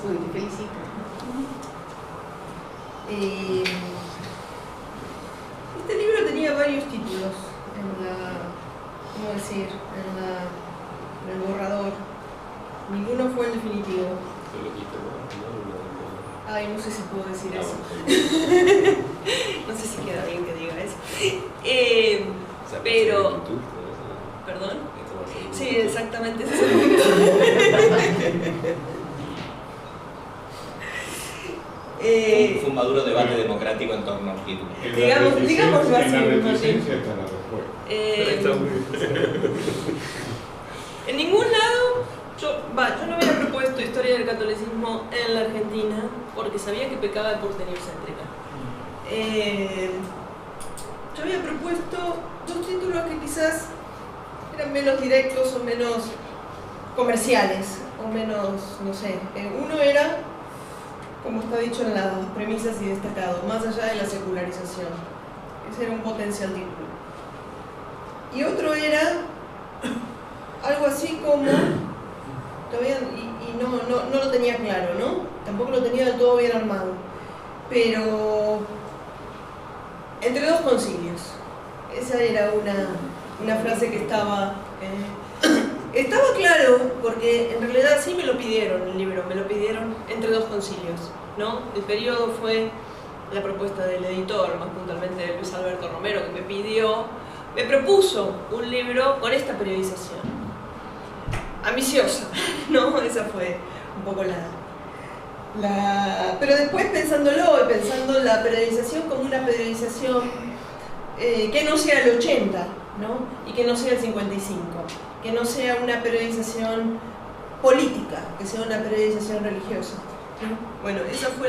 Uy, te felicito. Este libro tenía varios títulos en ¿cómo decir? En el borrador. Ninguno fue el definitivo. Ay, no sé si puedo decir eso. No sé si queda bien que diga eso. Pero... ¿Perdón? Sí, exactamente. Ese es el punto. Fue un maduro debate democrático en torno al título. Digámoslo así. En la reticencia está la respuesta. En ningún lado, yo no había propuesto historia del catolicismo en la Argentina porque sabía que pecaba de porteñocéntrica. Yo había propuesto dos títulos que quizás eran menos directos o menos comerciales, o menos, no sé. Uno era, como está dicho en las premisas y destacado, más allá de la secularización. Ese era un potencial título. Y otro era algo así como, todavía, y no lo tenía claro, ¿no? Tampoco lo tenía del todo bien armado, pero entre dos concilios. Esa era una frase que estaba claro, porque en realidad sí me lo pidieron el libro, me lo pidieron entre dos concilios, ¿no? El periodo fue la propuesta del editor, más puntualmente de Luis Alberto Romero, que me propuso un libro con esta periodización. Ambiciosa, ¿no? Esa fue un poco pero después pensándolo y pensando la periodización como una periodización que no sea el 80, ¿no? Y que no sea el 55, que no sea una periodización política, que sea una periodización religiosa, ¿no? Bueno, esa fue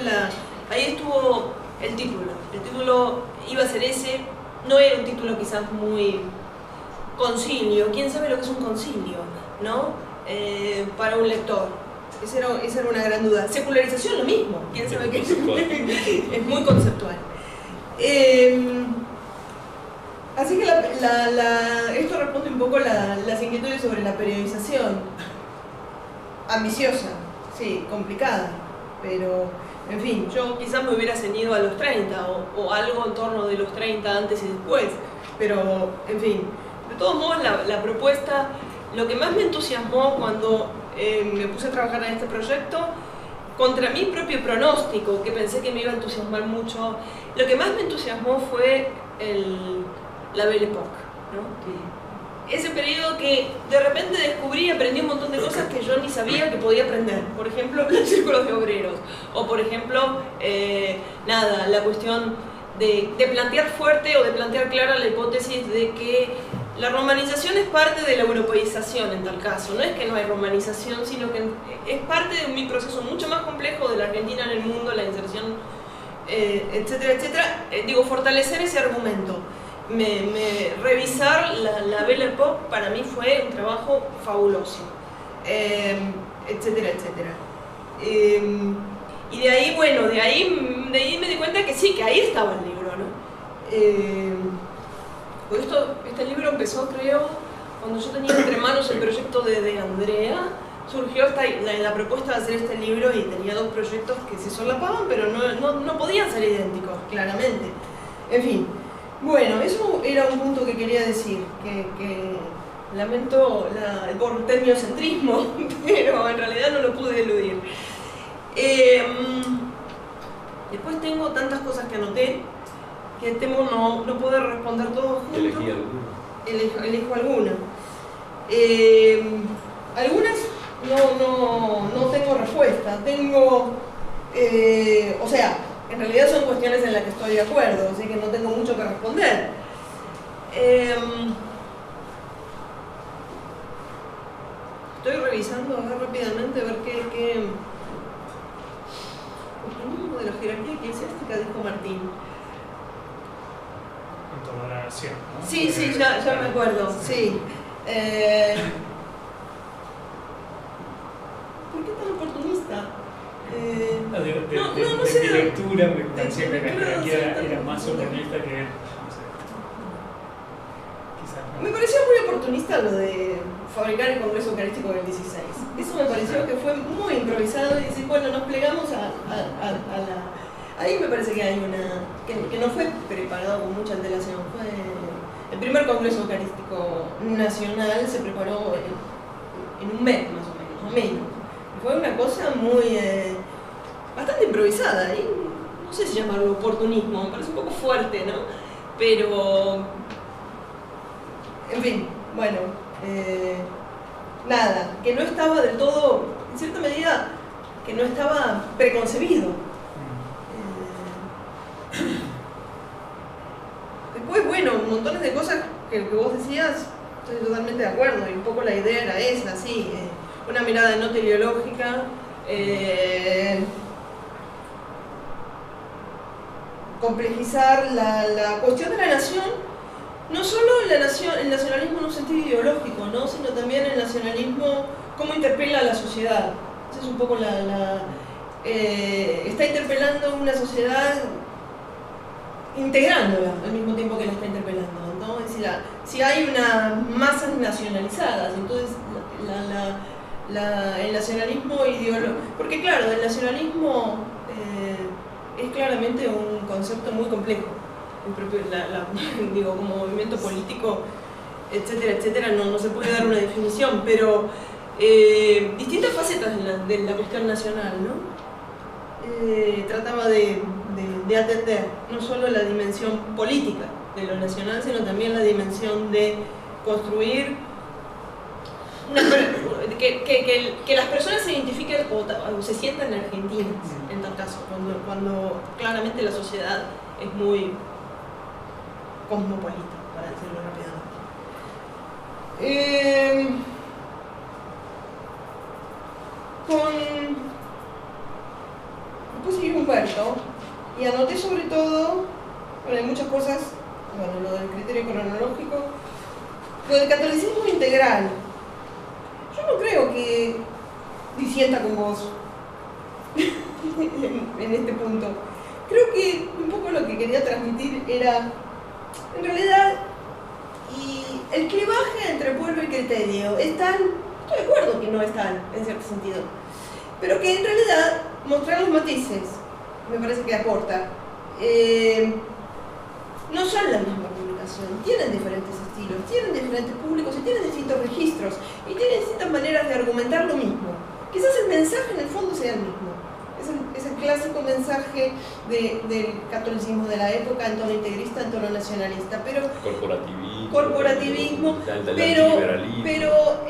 ahí estuvo el título. El título iba a ser ese, no era un título quizás muy concilio, quién sabe lo que es un concilio, ¿no? Para un lector. Esa era una gran duda. Secularización lo mismo, quién sabe qué es. Es muy conceptual. Así que esto responde un poco las inquietudes sobre la periodización. Ambiciosa, sí, complicada, pero en fin, yo quizás me hubiera ceñido a los 30 o algo en torno de los 30 antes y después, pero en fin, de todos modos la propuesta, lo que más me entusiasmó cuando me puse a trabajar en este proyecto, contra mi propio pronóstico, que pensé que me iba a entusiasmar mucho, lo que más me entusiasmó fue la Belle Époque, ¿no? Ese periodo que de repente descubrí y aprendí un montón de cosas que yo ni sabía que podía aprender. Por ejemplo, los círculos de obreros. O por ejemplo, la cuestión de plantear fuerte o de plantear clara la hipótesis de que la romanización es parte de la europeización en tal caso. No es que no hay romanización, sino que es parte de un proceso mucho más complejo de la Argentina en el mundo, la inserción, etcétera, etcétera. Fortalecer ese argumento. Revisar la Belle Époque para mí fue un trabajo fabuloso, etcétera, etcétera. Y de ahí, bueno, de ahí me di cuenta que sí, que ahí estaba el libro, ¿no? Pues este libro empezó, creo, cuando yo tenía entre manos el proyecto de Andrea. Surgió la propuesta de hacer este libro y tenía dos proyectos que se solapaban, pero no podían ser idénticos, claramente. En fin. Bueno, eso era un punto que quería decir, que lamento el porteñocentrismo, pero en realidad no lo pude eludir. Después tengo tantas cosas que anoté, que temo no poder responder todo junto. Elegí alguna. Elijo alguna. Algunas no tengo respuesta, o sea, en realidad son cuestiones en las que estoy de acuerdo, así que no tengo mucho que responder. Estoy revisando rápidamente a ver qué de la jerarquía eclesiástica dijo Martín. En torno a la nación, ¿no? Sí, ya me acuerdo, sí. ¿Por qué tan oportunista? No sé. De lectura me parecía que la jerarquía era más oportunista que él. No sé. Quizás no. Me pareció muy oportunista lo de fabricar el Congreso Eucarístico del 16. Eso me pareció que fue muy improvisado y decir, bueno, nos desplegamos a la... Ahí me parece que hay una... que no fue preparado con mucha antelación. Fue el primer Congreso Eucarístico Nacional, se preparó en un mes más o menos. Fue una cosa muy... bastante improvisada. Y no sé si llamarlo oportunismo, me parece un poco fuerte, ¿no? Pero... En fin, bueno... nada, que no estaba del todo, en cierta medida, que no estaba preconcebido. Después, bueno, montones de cosas que vos decías, estoy totalmente de acuerdo, y un poco la idea era esa, sí, una mirada no teleológica, complejizar la cuestión de la nación, no solo el nacionalismo en un sentido ideológico, ¿no? Sino también el nacionalismo, cómo interpela a la sociedad. Esa es un poco está interpelando una sociedad integrándola al mismo tiempo que la está interpelando, ¿no? Es decir, si hay unas masas nacionalizadas, entonces el nacionalismo ideológico, porque claro, el nacionalismo es claramente un concepto muy complejo, el propio, digo, como movimiento político, etcétera, etcétera, no se puede dar una definición, pero distintas facetas de la cuestión nacional, ¿no? Trataba de atender no solo la dimensión política de lo nacional, sino también la dimensión de construir que las personas se identifiquen o se sientan argentinas, en tal caso, cuando claramente la sociedad es muy cosmopolita, para decirlo rápidamente. Después seguí Humberto y anoté sobre todo, bueno, hay muchas cosas, bueno, lo del criterio cronológico, lo del catolicismo integral. Yo no creo que disienta con vos en este punto. Creo que un poco lo que quería transmitir era, en realidad, y el clivaje entre pueblo y criterio es tan, estoy de acuerdo que no es tal, en cierto sentido, pero que en realidad mostrar los matices, me parece que aporta. No son la misma publicación, tienen diferentes estilos, tienen diferentes públicos y tienen distintos registros y tienen distintas maneras de argumentar lo mismo. Quizás el mensaje en el fondo sea el mismo. Es el clásico mensaje del catolicismo de la época en tono integrista, en tono nacionalista, pero corporativismo, pero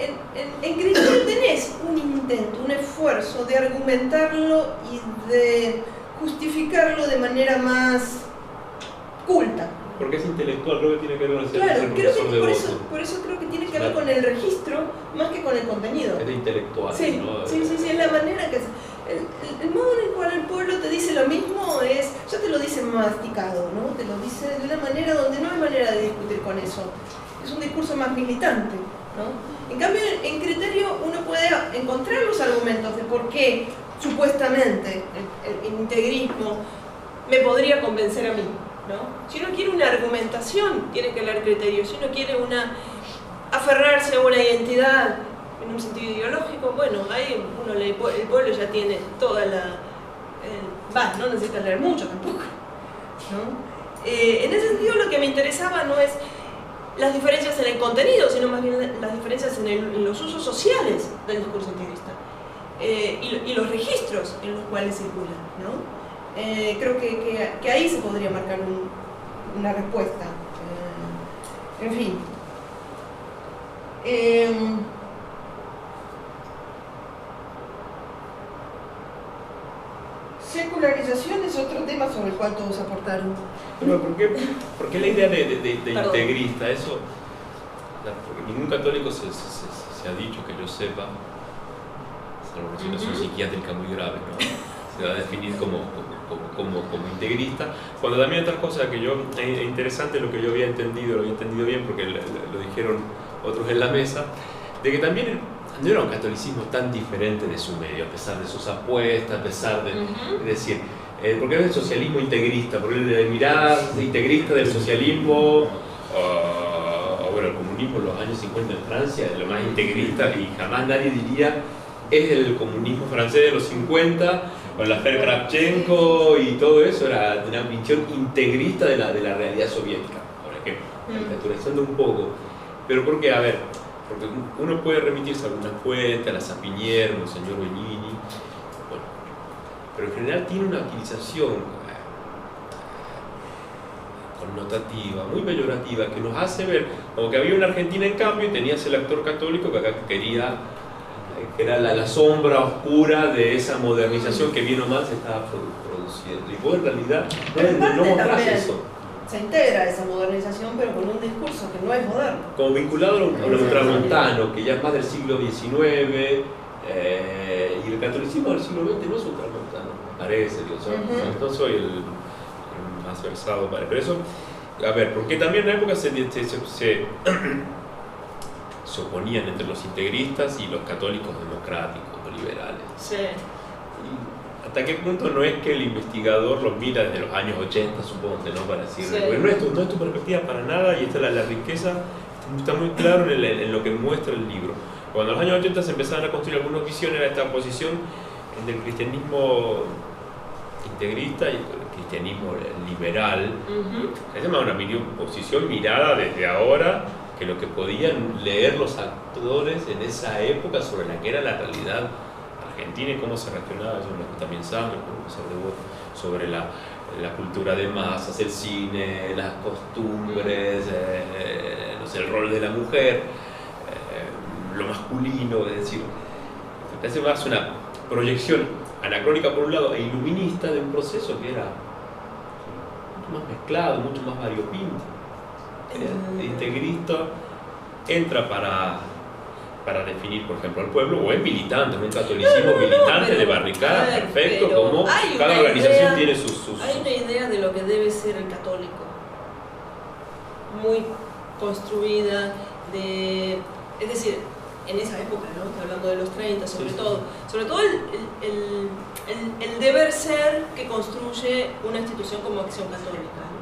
en criterio tenés un intento, un esfuerzo de argumentarlo y de justificarlo de manera más culta. Porque es intelectual, creo que tiene que ver con el claro, por eso creo que tiene que ver con el registro más que con el contenido. Es de intelectual, sí, ¿no? Sí, es la manera que... El modo en el cual el pueblo te dice lo mismo ya te lo dice masticado, ¿no? Te lo dice de una manera donde no hay manera de discutir con eso. Es un discurso más militante, ¿no? En cambio, en criterio uno puede encontrar los argumentos de por qué supuestamente el integrismo me podría convencer a mí, ¿no? Si uno quiere una argumentación, tiene que leer criterio. Si uno quiere aferrarse a una identidad en un sentido ideológico, bueno, ahí uno lee, el pueblo ya tiene toda no necesita leer mucho tampoco, ¿no? En ese sentido lo que me interesaba no es las diferencias en el contenido, sino más bien las diferencias en los usos sociales del discurso integrista y los registros en los cuales circula, ¿no? Creo que ahí se podría marcar una respuesta. En fin. Secularización es otro tema sobre el cual todos aportaron. Pero ¿por qué la idea de integrista? Eso, porque ningún católico se ha dicho, que yo sepa, salvo una situación psiquiátrica muy grave, ¿no? Se va a definir como integrista, cuando también otras cosas que yo, es interesante lo que yo había entendido bien porque lo dijeron otros en la mesa, de que también no era un catolicismo tan diferente de su medio, a pesar de sus apuestas, a pesar de, es decir, porque era el socialismo integrista, porque la mirada integrista del socialismo, bueno, el comunismo en los años 50 en Francia es lo más integrista y jamás nadie diría es el comunismo francés de los 50 con la Fer Kravchenko y todo eso, era una visión integrista de la realidad soviética, por ejemplo, caricaturizando un poco. Pero ¿por qué? A ver, porque uno puede remitirse a algunas fuentes, a la Sapinier, al señor Bellini, bueno, pero en general tiene una utilización connotativa, muy peyorativa, que nos hace ver como que había una Argentina en cambio y tenías el actor católico que acá quería, que era la sombra oscura de esa modernización que bien o mal se estaba produciendo. Y vos en realidad no mostrás eso. Se integra esa modernización, pero con un discurso que no es moderno. Como vinculado a lo ultramontano, que ya es más del siglo XIX, y el catolicismo del siglo XX no es ultramontano, me parece, digo, no soy el más versado para eso. A ver, porque también en la época se oponían entre los integristas y los católicos democráticos o liberales. Sí. Y ¿hasta qué punto no es que el investigador lo mira desde los años 80, supongo, ¿no? Para decir, sí. Bueno, no es tu perspectiva para nada, y esta es la riqueza, está muy claro en lo que muestra el libro. Cuando en los años 80 se empezaban a construir algunas visiones, era esta oposición entre el cristianismo integrista y el cristianismo liberal. Se llama una posición mirada desde ahora, que lo que podían leer los actores en esa época sobre la que era la realidad argentina y cómo se reaccionaba, sobre lo que también saben, sobre la cultura de masas, el cine, las costumbres, no sé, el rol de la mujer, lo masculino, es decir, hace más una proyección anacrónica por un lado e iluminista de un proceso que era mucho más mezclado, mucho más variopinto. El integrista entra para definir, por ejemplo, al pueblo, o es militante, un catolicismo militante de barricada, perfecto, como cada organización tiene sus... Hay una idea de lo que debe ser el católico, muy construida, es decir, en esa época, ¿no? Estoy hablando de los 30, sobre todo el deber ser que construye una institución como Acción Católica, ¿no?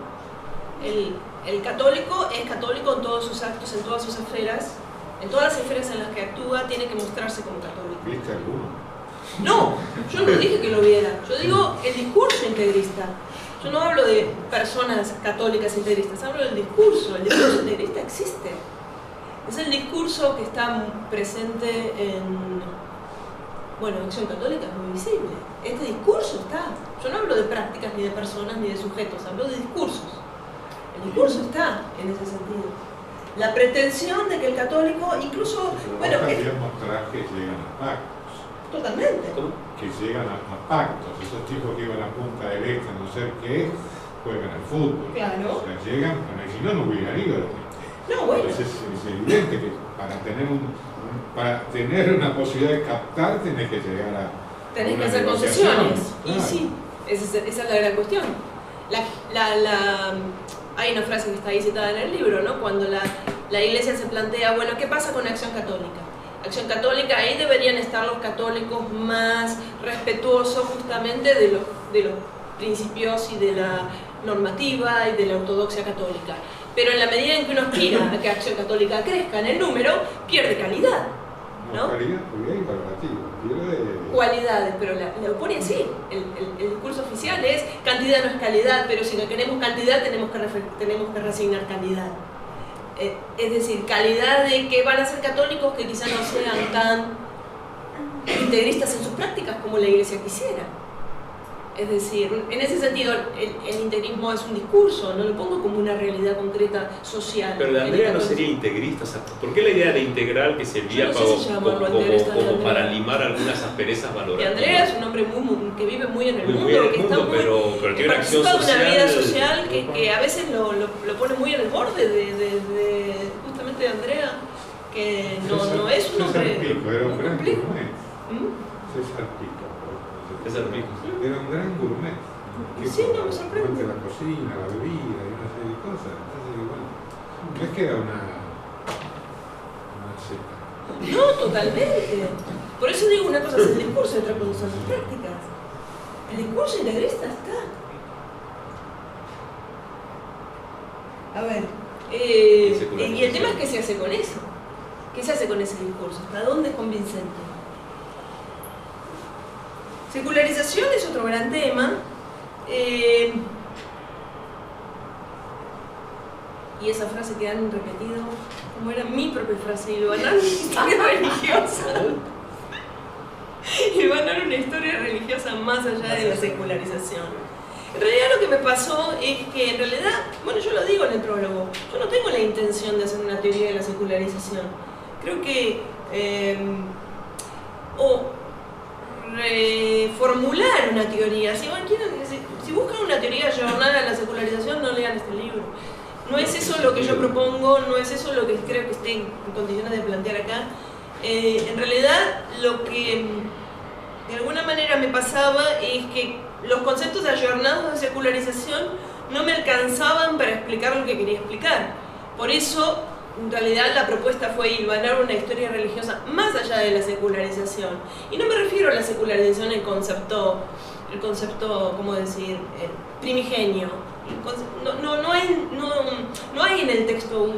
El católico es católico en todos sus actos, en todas sus esferas, en todas las esferas en las que actúa, tiene que mostrarse como católico. ¿Viste alguno? No, yo no dije que lo viera, yo digo el discurso integrista. Yo no hablo de personas católicas integristas, hablo del discurso. El discurso integrista existe. Es el discurso que está presente en... Bueno, Acción Católica es muy visible. Este discurso está. Yo no hablo de prácticas, ni de personas, ni de sujetos, hablo de discursos. El discurso está en ese sentido. La pretensión de que el católico, incluso... Pero vos también mostrás que llegan a pactos. Totalmente. ¿Cómo? Que llegan a pactos. Esos tipos que iban a Punta del Este, no sé qué, juegan al fútbol. Claro. O sea, llegan, si no hubieran ido. No, bueno. Entonces es evidente que para tener una posibilidad de captar tenés que llegar a... Tenés que una hacer negociación. concesiones. Claro. Y sí, esa es la gran cuestión. Hay una frase que está ahí citada en el libro, ¿no? Cuando la Iglesia se plantea, bueno, ¿qué pasa con Acción Católica? Acción Católica, ahí deberían estar los católicos más respetuosos justamente de los principios y de la normativa y de la ortodoxia católica. Pero en la medida en que uno aspira a que Acción Católica crezca en el número, pierde calidad, ¿no? Calidad, porque hay valorativo, pierde... Cualidades, pero la opone así. El discurso oficial es cantidad no es calidad, pero si no queremos cantidad tenemos que resignar calidad. Es decir, calidad de que van a ser católicos que quizás no sean tan integristas en sus prácticas como la Iglesia quisiera. Es decir, en ese sentido el integrismo es un discurso, no lo pongo como una realidad concreta social. Pero la Andrea no sería integrista, ¿por qué la idea de integral que servía como para limar algunas asperezas valorativas? Y Andrea es un hombre que vive muy en el mundo, que está muy, pero tiene una acción participa de una vida social social que a veces lo pone muy en el borde de justamente de Andrea, que no es un hombre muy complejo. César Pico. César Pico. Era un gran gourmet. Sí, no me sorprende. La cocina, la bebida y una serie de cosas. Entonces, bueno, no es que era una secta. No, totalmente. Por eso digo, una cosa es el discurso y otra cosa son sus prácticas. El discurso integrista está. A ver, y el tema es qué se hace con eso. ¿Qué se hace con ese discurso? ¿Hasta dónde es convincente? Secularización es otro gran tema. Y esa frase que han repetido, como era mi propia frase, hilvanar una historia religiosa. Hilvanar una historia religiosa más allá de la secularización. En realidad lo que me pasó es que en realidad, bueno, yo lo digo en el prólogo, yo no tengo la intención de hacer una teoría de la secularización. Creo que reformular una teoría, si buscan una teoría jornal a la secularización, no lean este libro. No es eso lo que yo propongo, no es eso lo que creo que esté en condiciones de plantear acá. En realidad lo que de alguna manera me pasaba es que los conceptos ayornados de secularización no me alcanzaban para explicar lo que quería explicar. Por eso, en realidad, la propuesta fue hilvanar una historia religiosa más allá de la secularización. Y no me refiero a la secularización en concepto, ¿cómo decir?, primigenio. No hay en el texto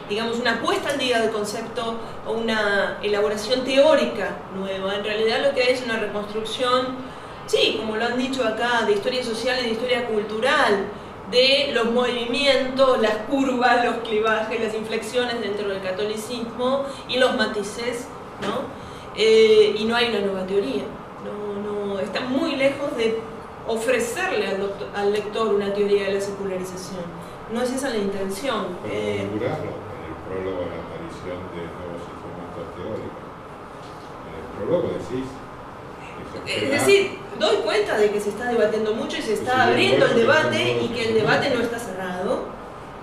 digamos, una puesta al día del concepto o una elaboración teórica nueva. En realidad lo que hay es una reconstrucción, sí, como lo han dicho acá, de historia social y de historia cultural, de los movimientos, las curvas, los clivajes, las inflexiones dentro del catolicismo y los matices, ¿no? Y no hay una nueva teoría. No, está muy lejos de ofrecerle al lector una teoría de la secularización. No es esa la intención. Pero inaugurarlo en el prólogo de la aparición de nuevos instrumentos teóricos. En el prólogo decís. Es decir, doy cuenta de que se está debatiendo mucho y se está abriendo el debate y que el debate no está cerrado,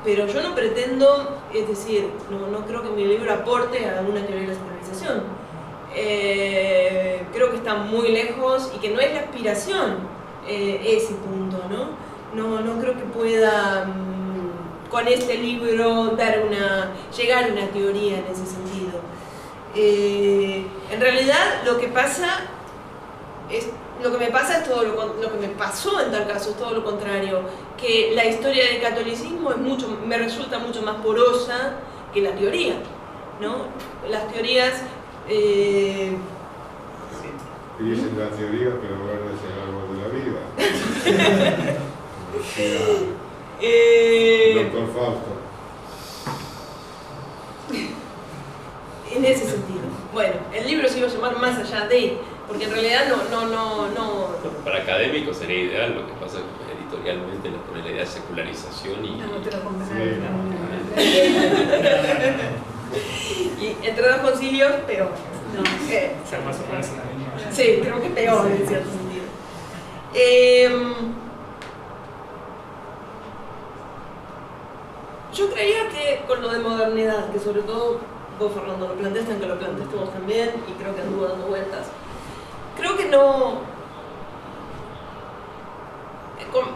pero yo no pretendo, es decir, no creo que mi libro aporte a alguna teoría de la secularización. Creo que está muy lejos y que no es la aspiración ese punto, ¿no? No creo que pueda con este libro llegar a una teoría en ese sentido. En realidad lo que me pasa es todo lo que me pasó en tal caso, es todo lo contrario, que la historia del catolicismo me resulta mucho más porosa que la teoría, ¿no? Las teorías dicen la teoría, pero bueno, es el árbol de la vida. Doctor Fausto. En ese sentido. Bueno, el libro se iba a llamar Más allá de, porque en realidad no. Para académicos sería ideal, lo que pasa es que editorialmente les pone la idea de secularización y... No te lo compré. Y entre dos concilios, peor. O sea, más o menos en la línea. Sí, creo que peor en cierto sentido. Yo creía que con lo de modernidad, que sobre todo vos, Fernando, lo planteaste, aunque lo planteaste vos también, y creo que anduvo dando vueltas, creo que no...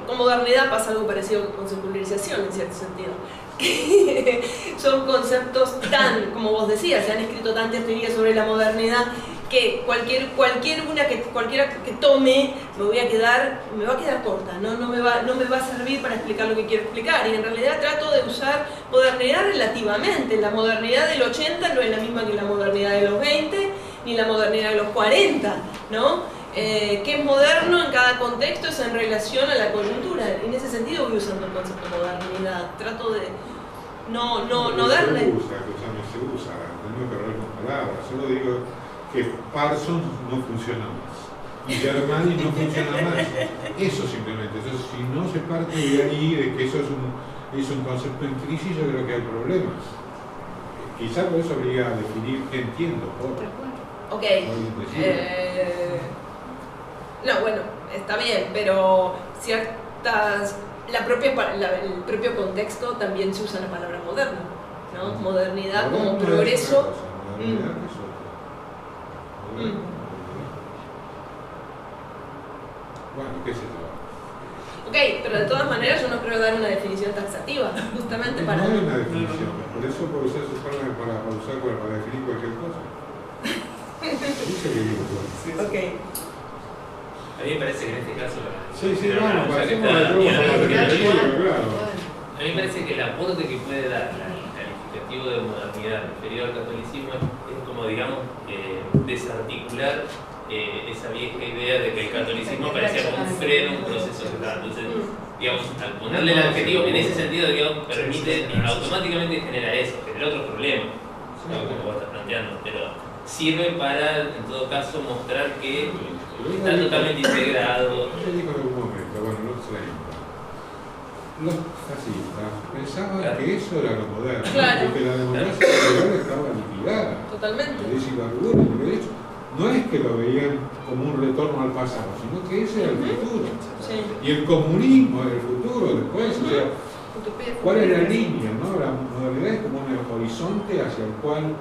Con modernidad pasa algo parecido con secularización, en cierto sentido. Son conceptos como vos decías, se han escrito tantas teorías sobre la modernidad que cualquiera que tome me va a quedar corta, no me va a servir para explicar lo que quiero explicar, y en realidad trato de usar modernidad relativamente. La modernidad del 80 no es la misma que la modernidad de los 20 ni la modernidad de los 40, ¿no? Que es moderno en cada contexto es en relación a la coyuntura. En ese sentido voy usando el concepto de modernidad, trato de no darle... Se usa, tengo que errar con palabras, solo digo que Parsons no funciona más y Germani no funciona más, eso simplemente. Entonces, si no se parte de ahí, de que eso es un concepto en crisis, yo creo que hay problemas. Quizá por eso habría a definir qué entiendo por. Ok. No, bueno, está bien, pero el propio contexto también se usa la palabra moderno, ¿no? Modernidad como progreso. Bueno, qué sé yo. Ok, pero de todas maneras yo no creo dar una definición taxativa, justamente para... No hay una definición, por eso puedo usar sus palabras para definir cualquier cosa. Dice que digo todo. Ok. A mí me parece que en este caso... Sí, claro. claro. A mí me parece que el aporte que puede dar el legislativo de modernidad referido al catolicismo es como, digamos, desarticular esa vieja idea de que el catolicismo parecía como un freno, un proceso que estaba. Entonces, digamos, al ponerle el adjetivo en ese sentido, digamos, permite automáticamente genera eso, genera otro problema, ¿no? Como vos estás planteando, pero sirve para, en todo caso, mostrar que está totalmente integrado. Yo digo en algún momento, bueno, no sé. Los fascistas pensaban que eso era lo moderno, porque la democracia liberal estaba liquidada. Totalmente. Porque de hecho, no es que lo veían como un retorno al pasado, sino que ese era el futuro. Sí. Y el comunismo era el futuro después. O sea, ¿cuál es la línea? ¿No? La modernidad es como un horizonte hacia el cual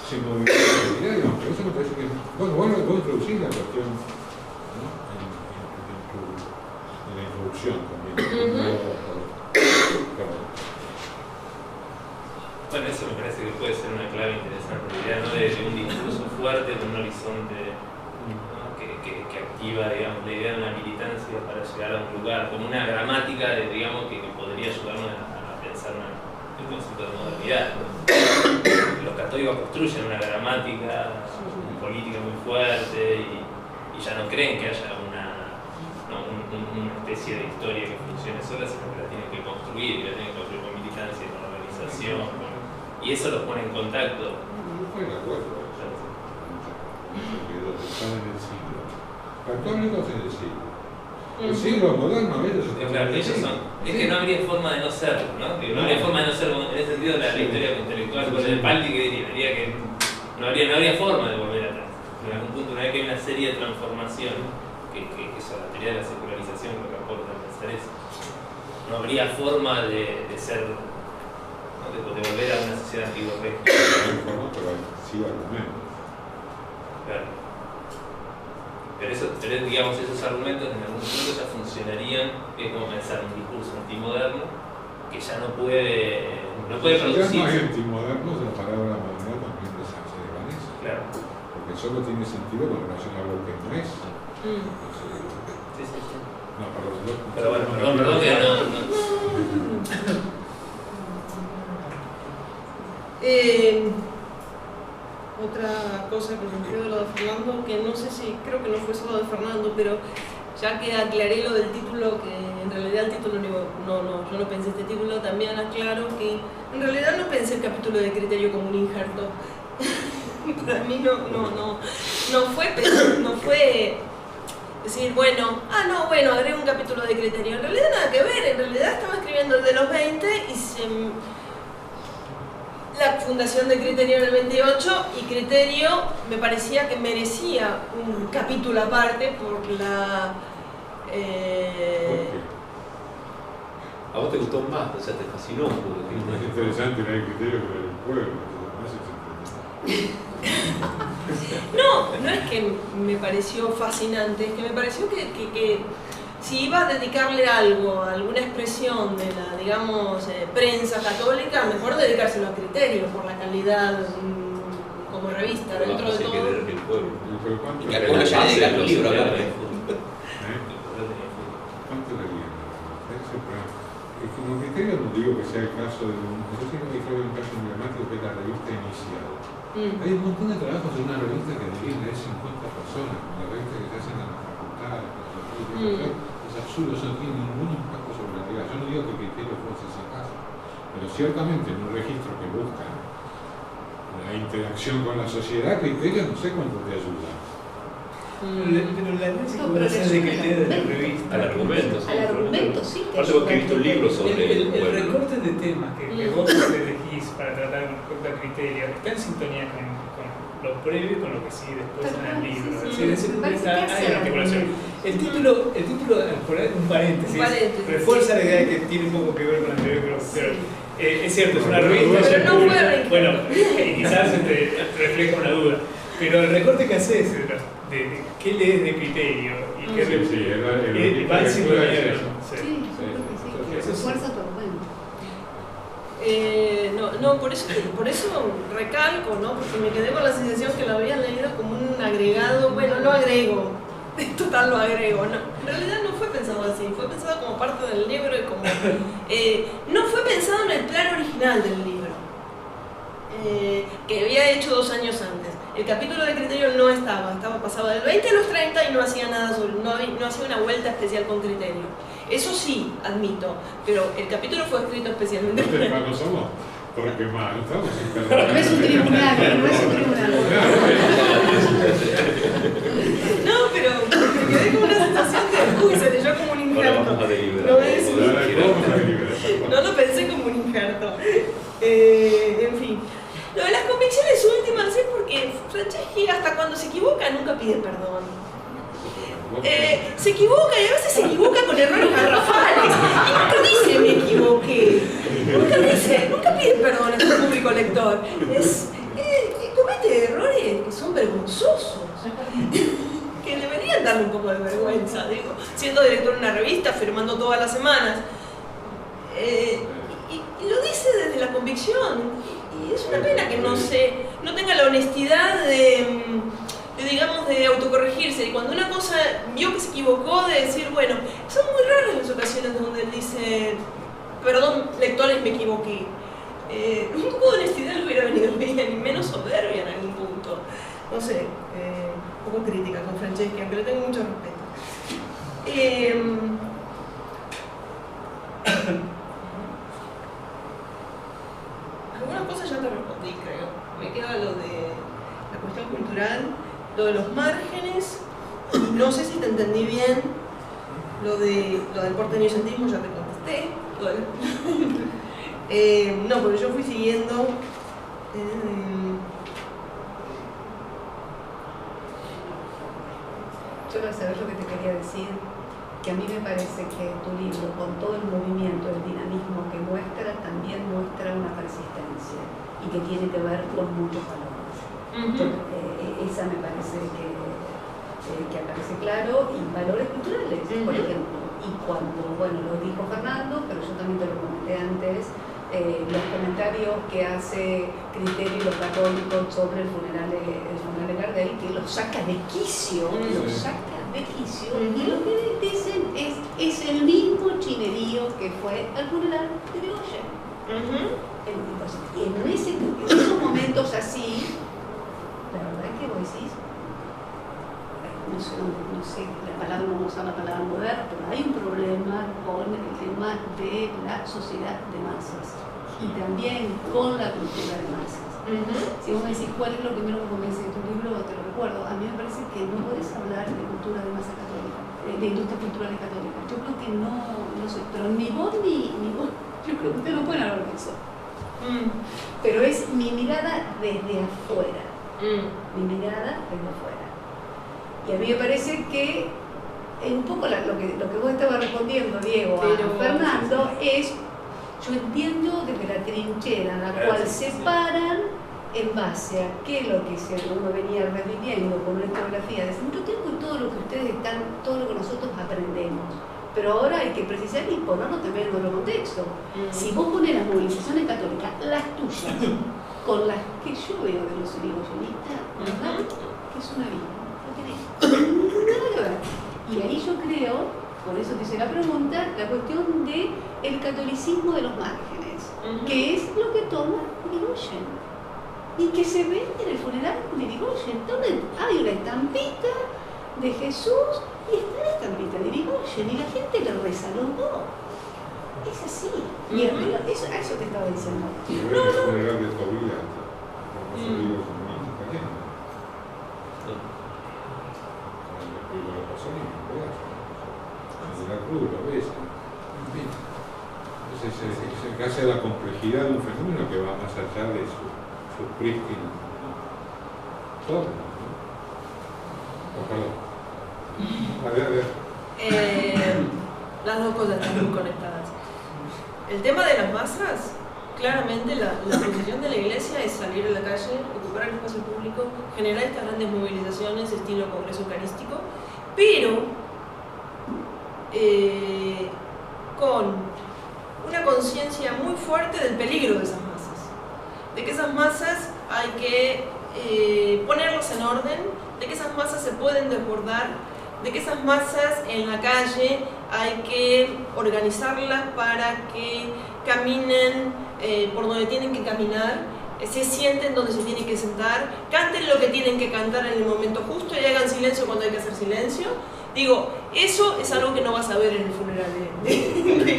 se moviliza la sociedad. Digamos, pero eso me parece que. Bueno, vos introducís la cuestión, ¿no? en la introducción también. Bueno, eso me parece que puede ser una clave interesante, la idea, ¿no? de un discurso fuerte con un horizonte, ¿no? que activa, digamos, la idea de una militancia para llegar a un lugar, como una gramática, digamos, que podría ayudarnos a pensar el concepto de modernidad, ¿no? Los católicos construyen una gramática política muy fuerte y ya no creen que haya una especie de historia que funcione sola, sino que la tienen que construir, y la tienen que construir con militancia, con organización, y eso los pone en contacto. No estoy de acuerdo. Están en el siglo. Católicos en el siglo. El siglo moderno, ellos claro, ellos son. Es que no habría forma de no serlo, ¿no? No habría forma de no serlo. En ese sentido, la historia intelectual con el Paldi que diría que no habría forma de volver atrás. En algún punto, una vez que hay una serie de transformaciones, que eso, la teoría de la secularización, lo que aporta a pensar eso. No habría forma de ser, ¿no? de volver a una sociedad antigua régimen. Pero sí argumentos. Claro. Pero digamos, esos argumentos en algún punto ya funcionarían, es como pensar un discurso antimoderno que ya no puede producir. Si ya no hay antimodernos, la palabra modernidad también se desvanece. Claro. Porque solo tiene sentido con relación a algo que no es. Sí. No, perdón. Pero bueno, perdón que no. Otra cosa que me quedó de lo de Fernando, que no sé si, creo que no fue solo de Fernando, pero ya que aclaré lo del título, que en realidad el título yo no pensé este título, también aclaro que en realidad no pensé el capítulo de criterio como un injerto. Para mí no fue decir, bueno, agrego un capítulo de criterio. En realidad nada que ver, en realidad estaba escribiendo el de los 20 y la fundación de Criterio en el 28, y Criterio me parecía que merecía un capítulo aparte por la... ¿Por qué? ¿A vos te gustó más? O sea, te fascinó. Es más interesante el criterio que el pueblo. No es que me pareció fascinante, es que me pareció que si iba a dedicarle algo, alguna expresión de la, digamos, prensa católica, mejor dedicárselo a Criterio, por la calidad como revista, dentro de todo. Y que algunos ya dedican un libro, ¿no? ¿Cuánto le viene? Es que como Criterio no digo que sea el caso de un... Yo sé que hay un caso emblemático que es la revista Inicial. Hay un montón de trabajos en una revista que deberían leer 50 personas, la revista que se hacen en las facultades, es absurdo, eso no tiene ningún impacto sobre la realidad. Yo no digo que Criterio fuese ese caso, pero ciertamente en un registro que busca la interacción con la sociedad, Criterio no sé cuánto te ayuda. Pero la análisis de criterio de la revista. Al argumento, sí. Al argumento, sí. Aparte vos que he visto libros sobre el recorte de temas que vos elegís para tratar con criterio está en sintonía con lo previo y con lo que sigue después en el libro. Hay una articulación. El título, por un paréntesis, refuerza la idea de que tiene un poco que ver con el anterior, pero es cierto, es una revista. Pero no fue bueno, quizás te refleja una duda. Pero el recorte que haces de qué lees de criterio y qué va en sintonía. Sí, fuerza tu argumento. Por eso recalco, ¿no? Porque me quedé con la sensación que lo habían leído como un agregado, bueno, lo agrego, total lo agrego, no. En realidad no fue pensado así, fue pensado como parte del libro y como... no fue pensado en el plan original del libro, que había hecho 2 años antes. El capítulo de Criterio no pasaba del 20 a los 30 y no hacía nada no hacía una vuelta especial con Criterio. Eso sí, admito, pero el capítulo fue escrito especialmente para él. No somos Torquemada, estamos en No es un tribunal, no es un tribunal. No, pero me quedé con una sensación de, uy, se leyó como un injerto. No lo pensé como un injerto. En fin. Lo de las convicciones últimas es porque Franceschi, hasta cuando se equivoca, nunca pide perdón. Se equivoca y a veces se equivoca con errores garrafales. Y nunca dice me equivoqué. Nunca pide perdón a su público lector. Comete errores que son vergonzosos. Que deberían darle un poco de vergüenza, digo. Siendo director de una revista, firmando todas las semanas. Y lo dice desde la convicción. Y es una pena que no tenga la honestidad de autocorregirse. Y cuando una cosa vio que se equivocó, de decir, bueno, son muy raras las ocasiones donde él dice, perdón, lectores, me equivoqué. Un poco de honestidad le hubiera venido bien, y menos soberbia en algún punto. No sé, un poco crítica con Franceschi, aunque le tengo mucho respeto. Algunas cosas ya te respondí, creo. Me queda lo de la cuestión cultural, lo de los márgenes, no sé si te entendí bien, lo del porteñocentismo ya te contesté. No, porque yo fui siguiendo. Yo no saber lo que te quería decir, que a mí me parece que tu libro, con todo el movimiento, el dinamismo que muestra, también muestra una persistencia y que tiene que ver con muchos valores. Esa me parece que aparece claro, y valores culturales, por ejemplo. Y cuando, bueno, lo dijo Fernando, pero yo también te lo comenté antes, los comentarios que hace Criterio y los católicos sobre el funeral de Gardel, que los saca de quicio, y lo que dicen es el mismo chinerío que fue al funeral de Irigoyen. Y en esos momentos así, la verdad es que vos decís, no sé, la palabra, no vamos a usar la palabra moderna, pero hay un problema con el tema de la sociedad de masas y también con la cultura de masas. Si vos me decís cuál es lo primero que convence de tu libro, te lo recuerdo. A mí me parece que no podés hablar de cultura de masa católica, de industria cultural católica. Yo creo que no sé, pero ni vos ni vos, yo creo que ustedes no pueden hablar de eso. Pero es mi mirada desde afuera. Mi mirada desde afuera. Y a mí me parece que un poco lo que vos estabas respondiendo, Diego, a Fernando, es, yo entiendo desde la trinchera, la cual se paran en base a qué es lo que uno venía reviviendo con una historiografía desde mucho tiempo y todo lo que ustedes todo lo que nosotros aprendemos. Pero ahora hay que precisar y ponerlo también en otro contexto. Si vos pones las movilizaciones católicas, las tuyas, con las que yo veo de los irigoyenistas, ¿verdad? Que es un abismo. No tiene nada que ver. Y ahí yo creo, por eso te hice la pregunta, la cuestión del catolicismo de los márgenes, que es lo que toma Irigoyen y que se ve en el funeral de Irigoyen, donde hay una estampita de Jesús y está la estampita de Irigoyen y la gente le reza a los dos. Es así. Y arriba, a eso te estaba diciendo. Y ver el funeral de Tobías, la cruz, lo ves, en fin. Es casi la complejidad de un fenómeno que va más allá de su prístino todo, ¿no? Ojalá. A ver. Las dos cosas están muy conectadas. El tema de las masas, claramente la posición de la iglesia es salir a la calle, ocupar el espacio público, generar estas grandes movilizaciones estilo Congreso Eucarístico, pero con una conciencia muy fuerte del peligro de esas masas, de que esas masas hay que ponerlas en orden, de que esas masas se pueden desbordar, de que esas masas en la calle hay que organizarlas para que caminen por donde tienen que caminar, se sienten donde se tienen que sentar, canten lo que tienen que cantar en el momento justo y hagan silencio cuando hay que hacer silencio. Digo, eso es algo que no vas a ver en el funeral de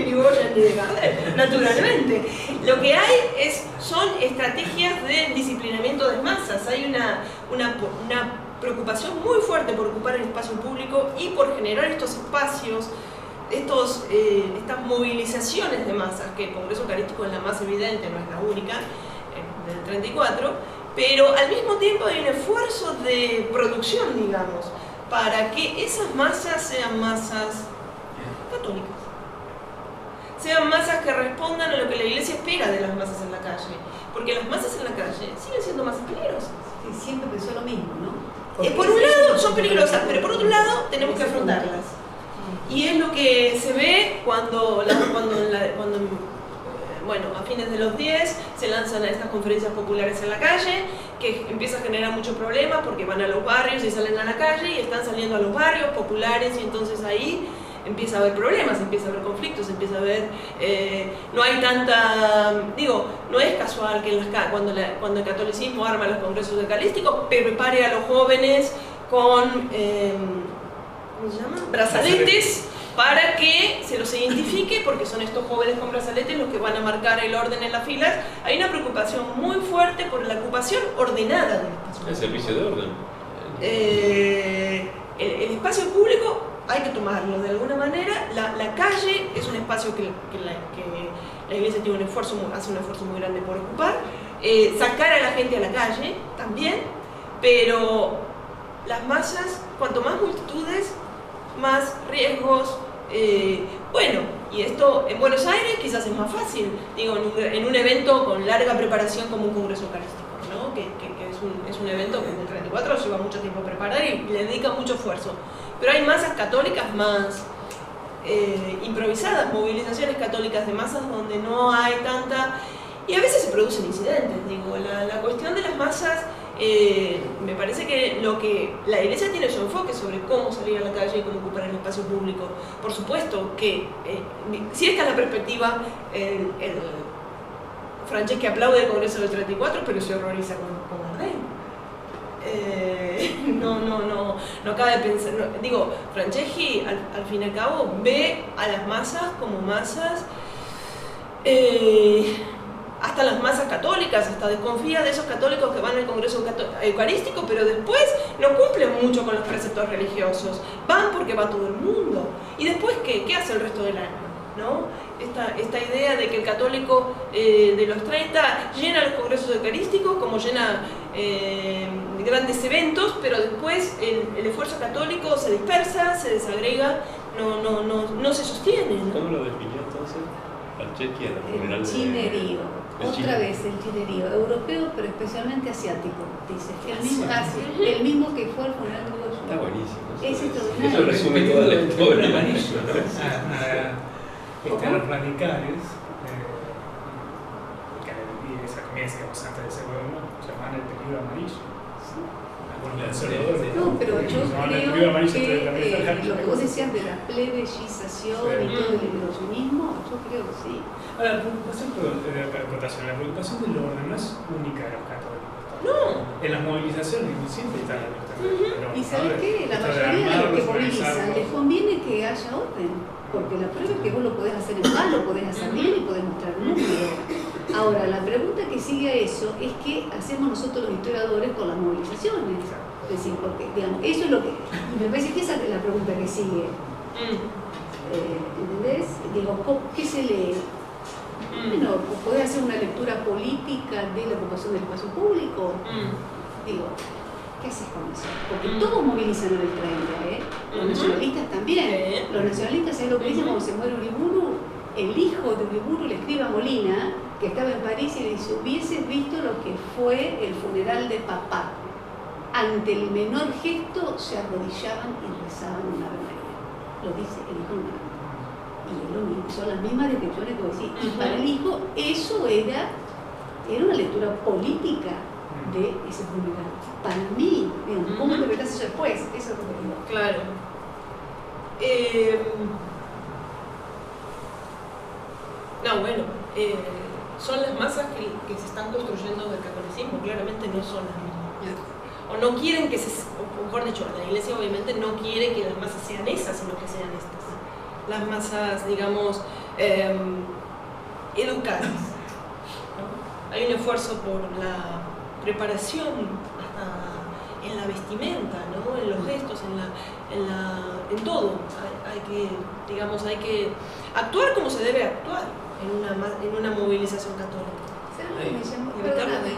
Irigoyen ni de Gardel, naturalmente. Lo que hay son estrategias de disciplinamiento de masas. Hay una preocupación muy fuerte por ocupar el espacio público y por generar estos espacios, estas movilizaciones de masas, que el Congreso Eucarístico es la más evidente, no es la única, del 34, pero al mismo tiempo hay un esfuerzo de producción, digamos, para que esas masas sean masas católicas, sean masas que respondan a lo que la Iglesia espera de las masas en la calle, porque las masas en la calle siguen siendo masas peligrosas. Y siempre pensó lo mismo, ¿no? Por un lado son peligrosas, pero por otro lado tenemos que afrontarlas. Y es lo que se ve cuando a fines de los 10 se lanzan estas conferencias populares en la calle, que empieza a generar muchos problemas porque van a los barrios y salen a la calle y están saliendo a los barrios populares, y entonces ahí empieza a haber problemas, empieza a haber conflictos, empieza a haber... no hay tanta... no es casual que cuando el catolicismo arma los congresos eucarísticos, prepare a los jóvenes con... ¿cómo se llama? Brazaletes, para que se los identifique, porque son estos jóvenes con brazaletes los que van a marcar el orden en las filas. Hay una preocupación muy fuerte por la ocupación ordenada del espacio. El servicio de orden. El espacio público hay que tomarlo de alguna manera. La calle es un espacio que la Iglesia tiene hace un esfuerzo muy grande por ocupar. Sacar a la gente a la calle también, pero las masas, cuanto más multitudes, más riesgos. Y esto en Buenos Aires quizás es más fácil, en un evento con larga preparación como un congreso eucarístico, ¿no? que es un evento que en el 34 lleva mucho tiempo a preparar y le dedica mucho esfuerzo. Pero hay masas católicas más improvisadas, movilizaciones católicas de masas donde no hay tanta... Y a veces se producen incidentes, la cuestión de las masas... me parece que la Iglesia tiene su enfoque sobre cómo salir a la calle y cómo ocupar el espacio público. Por supuesto que, si esta es la perspectiva, Franceschi aplaude el Congreso del 34, pero se horroriza con Gardel. No cabe pensar... Franceschi, al fin y al cabo, ve a las masas como masas... hasta las masas católicas, hasta desconfía de esos católicos que van al Congreso Eucarístico, pero después no cumplen mucho con los preceptos religiosos. Van porque va todo el mundo. ¿Y después qué hace el resto del año? ¿No? Esta idea de que el católico de los 30 llena los congresos eucarísticos, como llena grandes eventos, pero después el esfuerzo católico se dispersa, se desagrega, no se sostiene, ¿no? ¿Cómo lo definió entonces Franceschi en el funeral El chinerío. Otra vez el chinerío, europeo pero especialmente asiático, dice. El mismo que fue al funeral de Goyo. Está buenísimo. Es extraordinario. Eso resume toda la historia. Amarillo, ¿no? Los radicales, y esa comienza antes de ese gobierno, se llamaban el peligro amarillo. No, pero yo creo que lo que vos decías de la plebeyización y todo el ilusionismo, yo creo que sí. Ahora, la preocupación del orden no es única de los católicos. No. En las movilizaciones siempre están los católicos. ¿Y sabes qué? La mayoría de los que movilizan les conviene que haya orden, porque la prueba es que vos lo podés hacer en mal, lo podés hacer bien y podés mostrar un número. Ahora, la pregunta que sigue a eso es qué hacemos nosotros los historiadores con las movilizaciones. Es decir, porque, eso es lo que... Me parece que esa es la pregunta que sigue. ¿Entendés? ¿Qué se lee? Bueno, ¿podés hacer una lectura política de la ocupación del espacio público? ¿Qué haces con eso? Porque todos movilizan en el 30, ¿eh? Los nacionalistas también. Los nacionalistas, ¿sabes lo que dicen cuando se muere Uriburu? El hijo de Uriburu le escribe a Molina, que estaba en París, y le dice: hubieses visto lo que fue el funeral de papá. Ante el menor gesto se arrodillaban y rezaban una Ave María. Lo dice el hijo de Uriburu. Y es lo mismo, son las mismas descripciones que vos decís. Y para el hijo eso era una lectura política de ese funeral. Para mí, ¿cómo interpretás eso después? Eso es lo que digo. Claro. son las masas que se están construyendo del catolicismo, claramente no son las mismas. O no quieren que o mejor dicho, la Iglesia obviamente no quiere que las masas sean esas, sino que sean estas. Las masas, digamos, educadas, ¿no? Hay un esfuerzo por la preparación hasta en la vestimenta, ¿no? En los gestos, en todo. Hay que actuar como se debe actuar en una movilización católica. ¿Sabes lo que me llamó? Perdóname.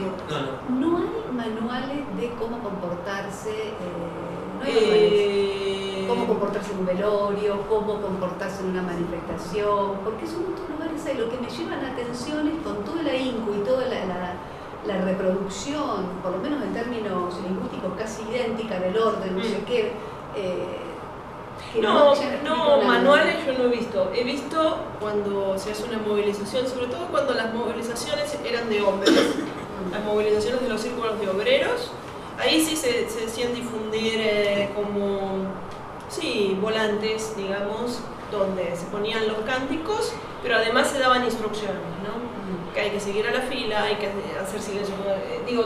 No hay manuales de cómo comportarse, no hay manuales. Cómo comportarse en un velorio, cómo comportarse en una manifestación, porque son muchos lugares ahí. Lo que me lleva la atención es con todo el ahínco y toda la reproducción, por lo menos en términos lingüísticos casi idéntica del orden, no sé qué. Manuales yo no he visto. He visto cuando se hace una movilización, sobre todo cuando las movilizaciones eran de hombres, las movilizaciones de los círculos de obreros, ahí sí se decían difundir volantes, digamos, donde se ponían los cánticos, pero además se daban instrucciones, ¿no? Que hay que seguir a la fila, hay que hacer silencio.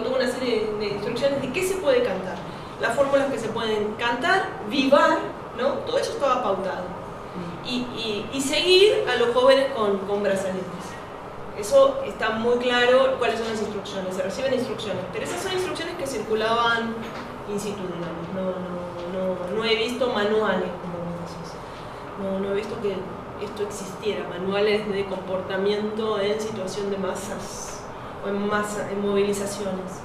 Toda una serie de instrucciones de qué se puede cantar, las fórmulas que se pueden cantar, vivar, ¿no? Todo eso estaba pautado. Y seguir a los jóvenes con brazaletes. Eso está muy claro cuáles son las instrucciones. Se reciben instrucciones, pero esas son instrucciones que circulaban in situ, digamos. No he visto manuales, como vos decís. No he visto que esto existiera, manuales de comportamiento en situación de masas o en movilizaciones.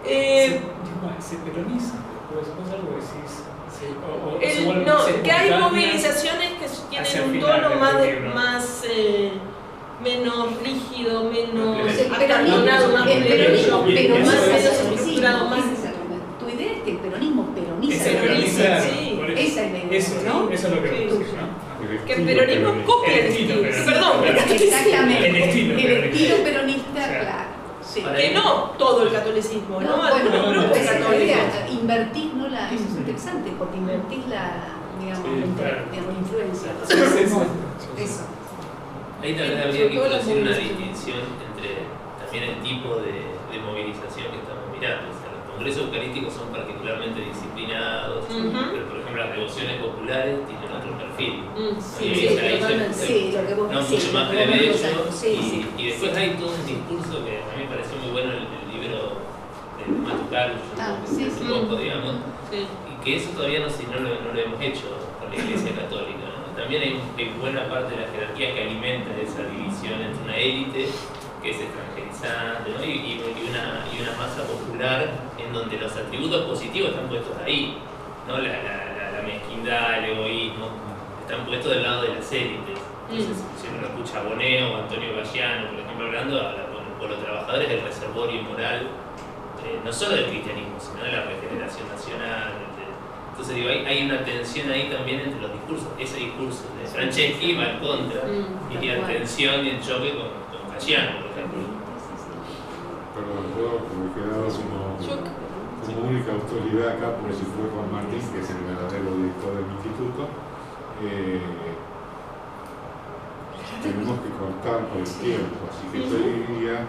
Se peroniza, después vos algo decís. Que hay movilizaciones que tienen un tono menos rígido, menos acartonado, más pero más estructurado, más. Tu idea es que el peronismo peroniza. Sí. Esa es la idea, ¿no? Eso es lo que que el peronismo copia el estilo. Exactamente. El estilo peronista, claro. Sí. Que no todo el catolicismo, ¿no? Algunos grupos católicos. Invertís, ¿no? Eso es interesante, porque invertís la influencia. Eso. Ahí tal vez habría que hacer una distinción entre también el tipo de movilización que estamos mirando. O sea, los congresos eucarísticos son particularmente disciplinados, pero por ejemplo las devociones populares tienen otro perfil. Mucho más derecho. Y después hay todo un discurso que a mí me pareció muy bueno el libro de Matucalus, digamos, y que eso todavía no lo hemos hecho con la Iglesia Católica, ¿no? También hay buena parte de la jerarquía que alimenta esa división entre una élite que es extranjerizante, ¿no? y una masa popular en donde los atributos positivos están puestos ahí, ¿no? La mezquindad, el egoísmo, están puestos del lado de las élites. Entonces, si uno lo escucha a Boneo o Antonio Gallano, por ejemplo, hablando por los trabajadores del reservorio moral, no solo del cristianismo, sino de la regeneración nacional. Entonces digo, hay una tensión ahí también entre los discursos. Ese discurso de Franceschi va en contra y la tensión y el choque con Gallano, por ejemplo. Perdón, yo me he quedado como única autoridad acá, porque si fue Juan Martín, que es el verdadero director del instituto, tenemos que cortar por el tiempo, así que yo diría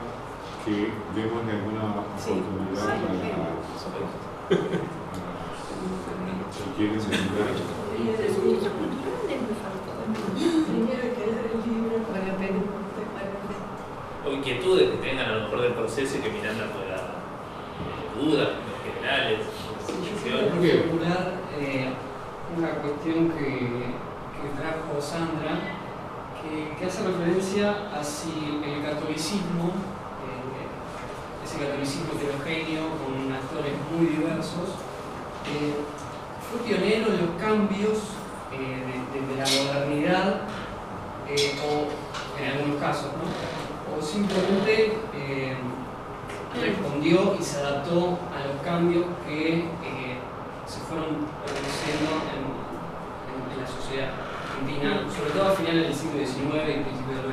que démosle alguna oportunidad para si quieren ayudar. O inquietudes que tengan a lo mejor del proceso y que Miranda pueda dudas generales. Yo quiero formular una cuestión que trajo Sandra, que hace referencia a si el catolicismo, ese catolicismo heterogéneo con actores muy diversos, fue pionero en los cambios de la modernidad, o en algunos casos, ¿no? O simplemente respondió y se adaptó a los cambios que se fueron produciendo en la sociedad argentina, sobre todo a finales del siglo XIX y principios del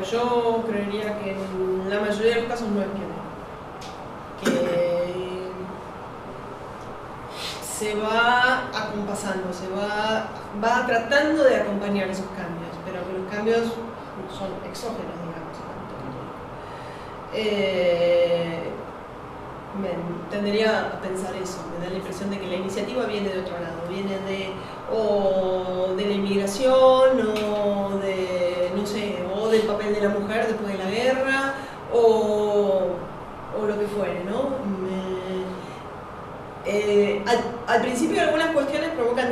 XX. Yo creería que en la mayoría de los casos no es pionero. Que se va acompasando, va tratando de acompañar esos cambios, pero que los cambios son exógenos, digamos, al ámbito católico. Tendería a pensar eso, me da la impresión de que la iniciativa viene de otro lado, viene de la inmigración, o de, no sé, o del papel de la mujer después de la guerra, o lo que fuere, ¿no? Al principio algunas cuestiones provocan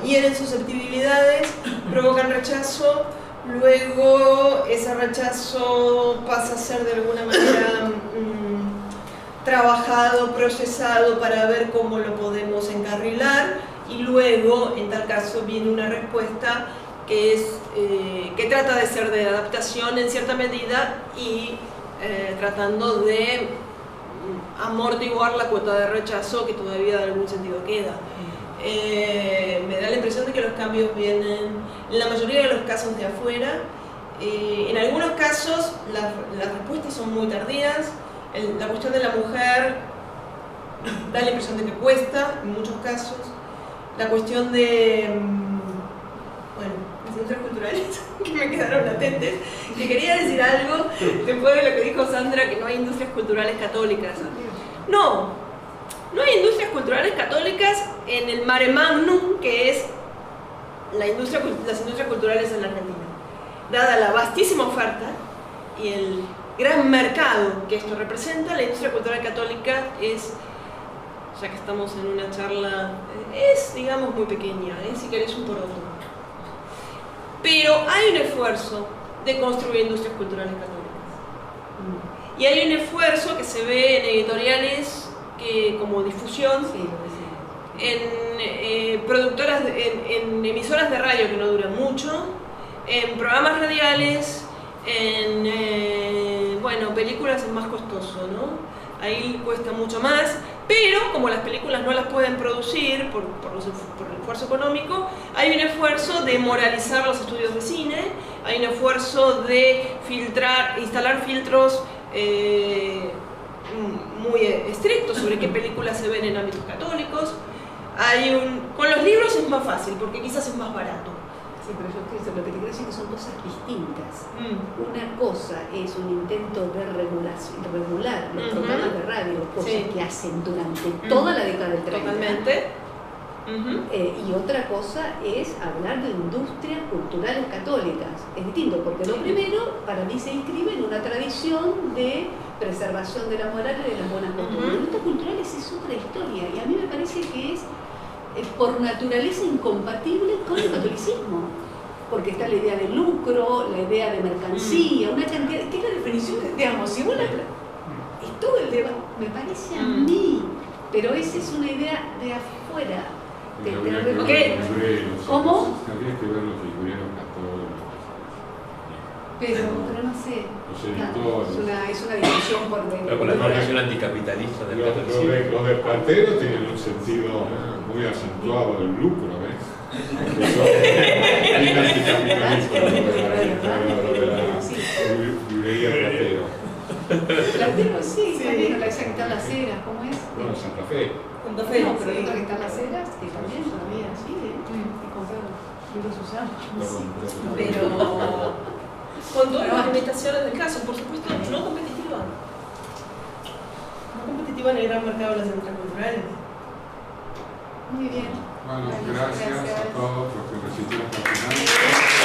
hieren susceptibilidades, provocan rechazo, luego ese rechazo pasa a ser de alguna manera trabajado, procesado para ver cómo lo podemos encarrilar, y luego en tal caso viene una respuesta que trata de ser de adaptación en cierta medida y tratando de amortiguar la cuota de rechazo que todavía en algún sentido queda. Me da la impresión de que los cambios vienen, en la mayoría de los casos, de afuera. En algunos casos las respuestas son muy tardías. La cuestión de la mujer da la impresión de que cuesta en muchos casos. La cuestión de, las industrias culturales que me quedaron latentes, que quería decir algo después de lo que dijo Sandra, que no hay industrias culturales católicas. No hay industrias culturales católicas en el mare magnum que es las industrias culturales en la Argentina. Dada la vastísima oferta y el gran mercado que esto representa, la industria cultural católica es, ya que estamos en una charla, es, digamos, muy pequeña, si querés un poroto. Pero hay un esfuerzo de construir industrias culturales católicas. Y hay un esfuerzo que se ve en editoriales como difusión, en productoras, en emisoras de radio que no duran mucho, en programas radiales, en películas es más costoso, ¿no? Ahí cuesta mucho más, pero como las películas no las pueden producir por el esfuerzo económico, hay un esfuerzo de moralizar los estudios de cine, hay un esfuerzo de instalar filtros muy estrictos sobre qué películas se ven en ámbitos católicos. Con los libros es más fácil, porque quizás es más barato. Sí, pero lo que te quiero decir es que son cosas distintas. Una cosa es un intento de regular los programas de radio, cosas que hacen durante toda la década del 30. Totalmente. Y otra cosa es hablar de industrias culturales católicas. Es distinto, porque lo primero para mí se inscribe en una tradición de preservación de la moral y de las buenas costumbres. Las industrias culturales es otra historia, y a mí me parece que es por naturaleza incompatible con el catolicismo, porque está la idea de lucro, la idea de mercancía, una cantidad, que es la definición, digamos, si vos es todo el debate, me parece a mí, pero esa es una idea de afuera. ¿Cómo? Habría que ver los libreros católicos. Pero no sé. Es una discusión por dentro. Pero con la formación anticapitalista del catolicismo. Los de Platero tienen un sentido muy acentuado del lucro, ¿ves? Bien anticapitalista de la librería de Platero. Platero sí, también, la esa que está en Las Heras, ¿cómo es? No, Santa Fe. No, pero otra que está en Las Heras, que también todavía sigue, y comprar libros usados. Pero con todas las limitaciones del caso, por supuesto, no competitiva. No competitiva en el gran mercado de las industrias culturales. Muy bien. Bueno, gracias a todos los que resistieron hasta el final.